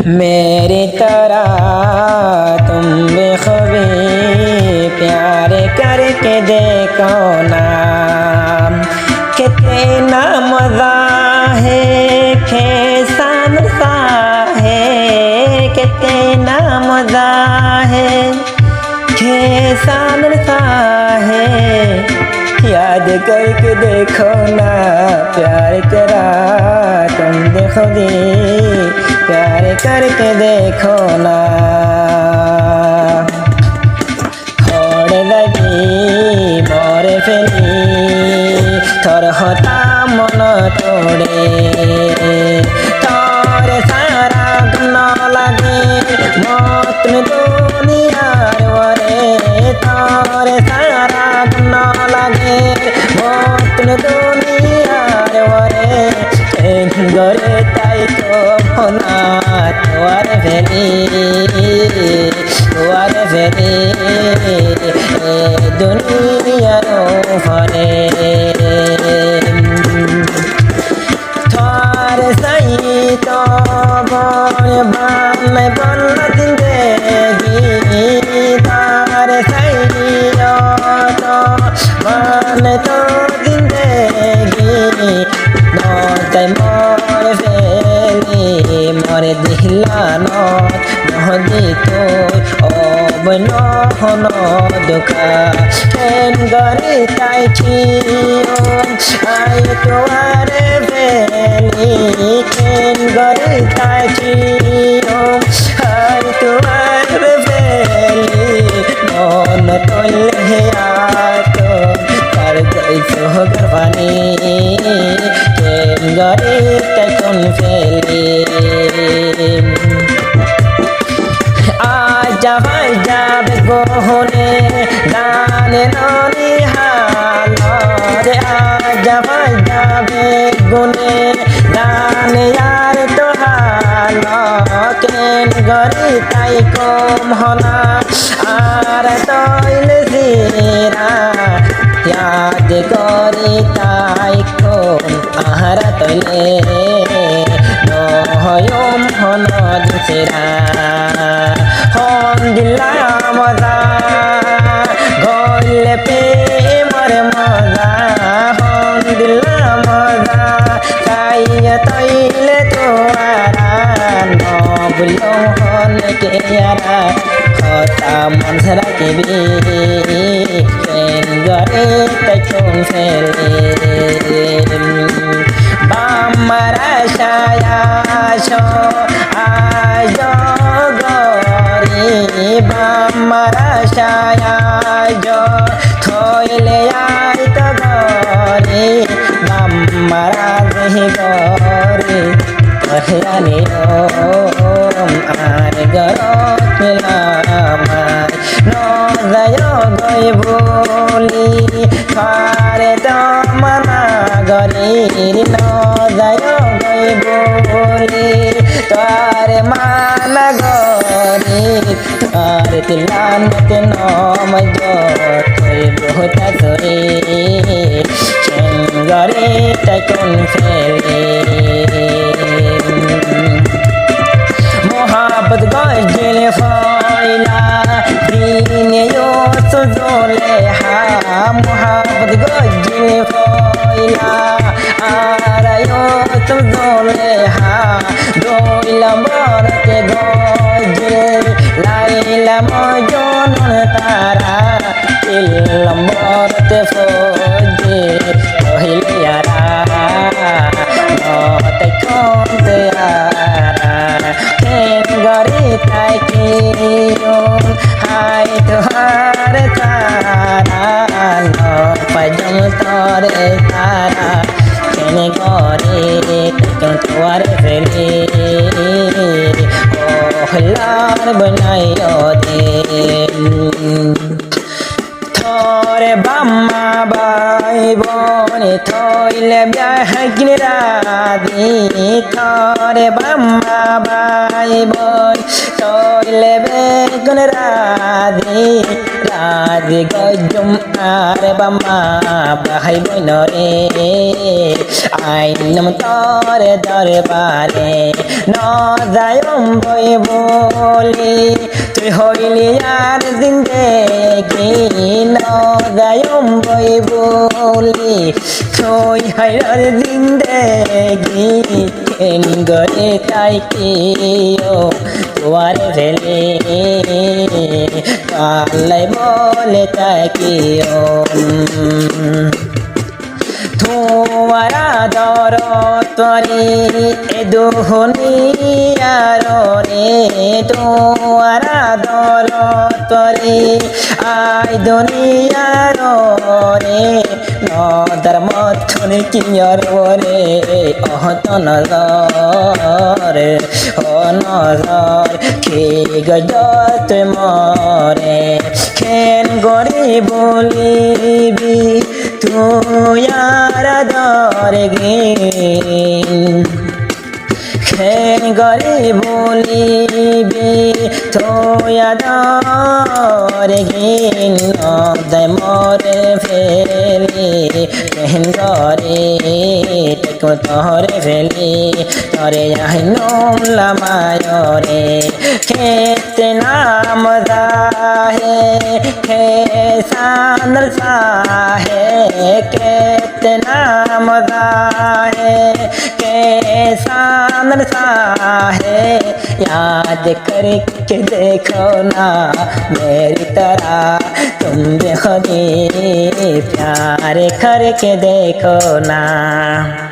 मेरी तरह तुम भी खूबी प्यार करके देखो ना कितना मजा है कैसा नशा है कितना मजा है कैसा नशा है याद करके देखो ना प्यार करा तुम देखो दी प्यार करके देखो ना हर लगी मोर फेली थोर होता मन तोड़े तोर सारा न लगे मत दुनियार वरे तोर सारा न लगे मत दुनियार वरे गरे ताई तो होना तुआरे भेली दुनियारो भरे थार सही तो बान बन जिंदगी थार सही तो बान तो जिंदगी नौते मोर फेली मोर दिलानो नदी तो अब न दुखा केन गरी ताई आई तुआरे फेली केन गरी ताई आई तुआरे फेली मन तोले तो कर गई तो गरबानी केन गरी ताई कौन फेली जब जब गोहने गाने ननी हालो रे जब जब गुने गाने यार तो हालो केन गरी ताई कम होना आर तोइल सीरा याद करी ताई कम आहार तोइले नहयम हन जुसेरा हम दिला मजा गोल पे मर मजा हम दिला मजा काया तैले तोरा नबुलो हन के यारा खता मनसरा के भी केन गरे तचों फेले बामरा छाया छो आजो बामरा छाया जो थोइले आई तो गरी बामरा रही गरी कहयानी ओम आर गरो मिलामाय न जायो गई बोली फारे तो मना गरी न जायो गई बोली तारे माना गरी तारे तिलान ते नाम जो तोय बहुत तोरे चंगरे तकन फेले मोहब्बत गजल फाइला दिन यो सुजोले हा मोहब्बत गजल फाइला आरायो सुजोले हा दोइला मरते गजल लाइला मजन तारा इलम मरते फौजे कहिले यारा नते खन्ते यारा केन गरी ताई कियो हाय तुहार तारा न पजम तोरे तारा केन गरी तकन तुआरे फेले ओहलार बनायो दे थोरे बाम्मा बाई बने थोइले ब्याहगिन राधी थोरे बाम्मा बाई बन थोइले बेगुन राधी राधी गजुम आर বাম্মা ভাই বোন রে আইনম তরে দরবারে ন যায়ম বই বলি তুই হইলি আর জিন্দেগি ন যায়ম বই বলি তুই হাইরার জিন্দেগি কেন গরে তাই কিও তোয়ারে ফেলে কালাই বলে তাই কিও তোমারা দর তরে এ দুহনিয়ার রে তোমারা দর তরে আই দুনিয়ার রে নদর মথন কিয়র রে অহত নজর ও নজর খে গজত মরে খেন গরি বলিবি তুই আর দরে গিন খেন গরি বলিবি তুই আদর গিন নদয় মরে ফেলি খেন গরি টেকো তরে ফেলি তরে আহিনম লামায়রে খেতে নাম দাহে খে সান্দর সাহে খেতে নাম দাহে के सामने साहे याद करके देखो ना मेरी तरह तुम भी खुद प्यार करके देखो ना।